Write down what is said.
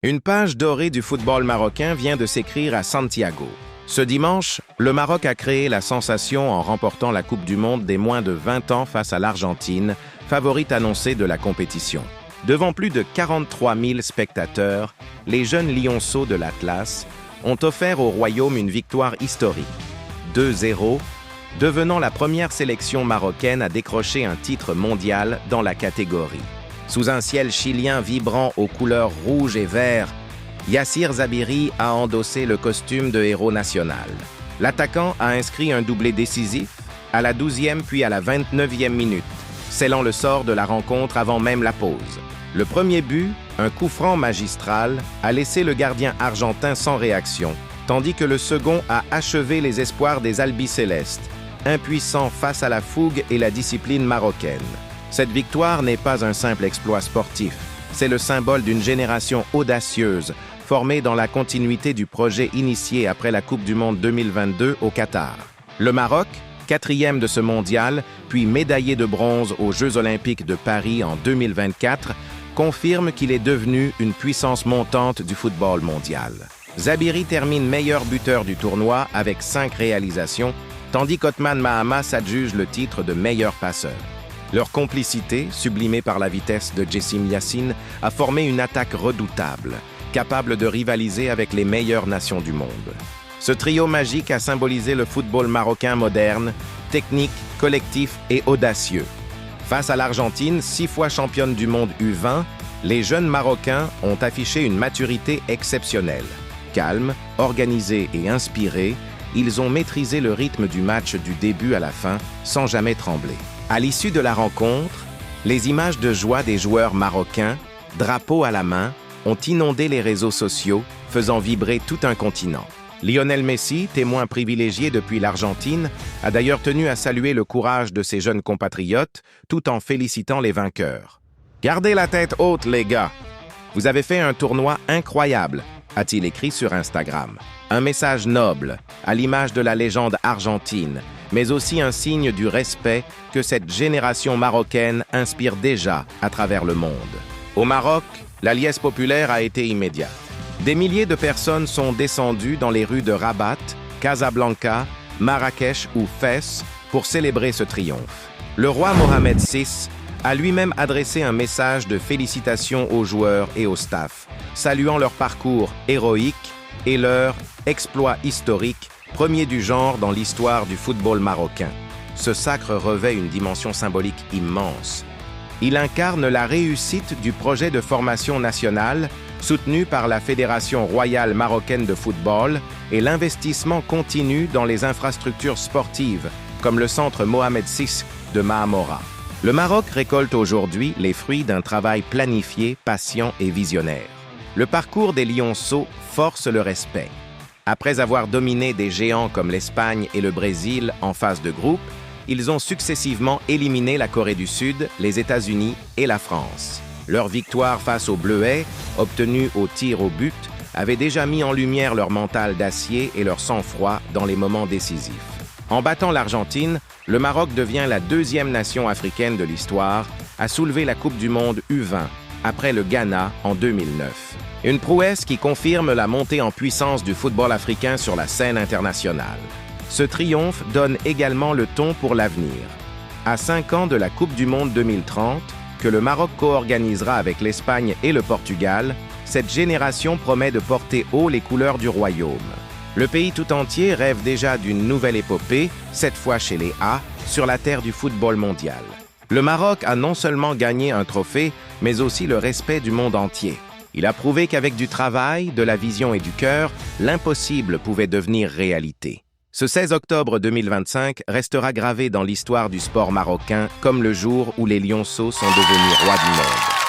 Une page dorée du football marocain vient de s'écrire à Santiago. Ce dimanche, le Maroc a créé la sensation en remportant la Coupe du Monde des moins de 20 ans face à l'Argentine, favorite annoncée de la compétition. Devant plus de 43 000 spectateurs, les jeunes lionceaux de l'Atlas ont offert au Royaume une victoire historique, 2-0, devenant la première sélection marocaine à décrocher un titre mondial dans la catégorie. Sous un ciel chilien vibrant aux couleurs rouge et vert, Yassir Zabiri a endossé le costume de héros national. L'attaquant a inscrit un doublé décisif à la 12e puis à la 29e minute, scellant le sort de la rencontre avant même la pause. Le premier but, un coup franc magistral, a laissé le gardien argentin sans réaction, tandis que le second a achevé les espoirs des albicélestes, impuissants face à la fougue et la discipline marocaine. Cette victoire n'est pas un simple exploit sportif, c'est le symbole d'une génération audacieuse, formée dans la continuité du projet initié après la Coupe du Monde 2022 au Qatar. Le Maroc, 4e de ce mondial, puis médaillé de bronze aux Jeux olympiques de Paris en 2024, confirme qu'il est devenu une puissance montante du football mondial. Zabiri termine meilleur buteur du tournoi avec 5 réalisations, tandis qu'Othman Mahama s'adjuge le titre de meilleur passeur. Leur complicité, sublimée par la vitesse de Jessim Yassine, a formé une attaque redoutable, capable de rivaliser avec les meilleures nations du monde. Ce trio magique a symbolisé le football marocain moderne, technique, collectif et audacieux. Face à l'Argentine, 6 fois championne du monde U20, les jeunes Marocains ont affiché une maturité exceptionnelle. Calmes, organisés et inspirés, ils ont maîtrisé le rythme du match du début à la fin, sans jamais trembler. À l'issue de la rencontre, les images de joie des joueurs marocains, drapeau à la main, ont inondé les réseaux sociaux, faisant vibrer tout un continent. Lionel Messi, témoin privilégié depuis l'Argentine, a d'ailleurs tenu à saluer le courage de ses jeunes compatriotes, tout en félicitant les vainqueurs. « Gardez la tête haute, les gars! Vous avez fait un tournoi incroyable », a-t-il écrit sur Instagram. Un message noble, à l'image de la légende argentine, mais aussi un signe du respect que cette génération marocaine inspire déjà à travers le monde. Au Maroc, la liesse populaire a été immédiate. Des milliers de personnes sont descendues dans les rues de Rabat, Casablanca, Marrakech ou Fès pour célébrer ce triomphe. Le roi Mohamed VI a lui-même adressé un message de félicitations aux joueurs et au staff, saluant leur parcours héroïque et leur exploit historique, premier du genre dans l'histoire du football marocain. Ce sacre revêt une dimension symbolique immense. Il incarne la réussite du projet de formation nationale soutenu par la Fédération royale marocaine de football et l'investissement continu dans les infrastructures sportives, comme le centre Mohamed VI de Mahamora. Le Maroc récolte aujourd'hui les fruits d'un travail planifié, patient et visionnaire. Le parcours des lionceaux force le respect. Après avoir dominé des géants comme l'Espagne et le Brésil en phase de groupe, ils ont successivement éliminé la Corée du Sud, les États-Unis et la France. Leur victoire face aux Bleuets, obtenue au tir au but, avait déjà mis en lumière leur mental d'acier et leur sang-froid dans les moments décisifs. En battant l'Argentine, le Maroc devient la 2e nation africaine de l'histoire à soulever la Coupe du Monde U20, après le Ghana en 2009. Une prouesse qui confirme la montée en puissance du football africain sur la scène internationale. Ce triomphe donne également le ton pour l'avenir. À 5 ans de la Coupe du Monde 2030, que le Maroc co-organisera avec l'Espagne et le Portugal, cette génération promet de porter haut les couleurs du royaume. Le pays tout entier rêve déjà d'une nouvelle épopée, cette fois chez les A, sur la terre du football mondial. Le Maroc a non seulement gagné un trophée, mais aussi le respect du monde entier. Il a prouvé qu'avec du travail, de la vision et du cœur, l'impossible pouvait devenir réalité. Ce 16 octobre 2025 restera gravé dans l'histoire du sport marocain comme le jour où les lionceaux sont devenus rois du monde.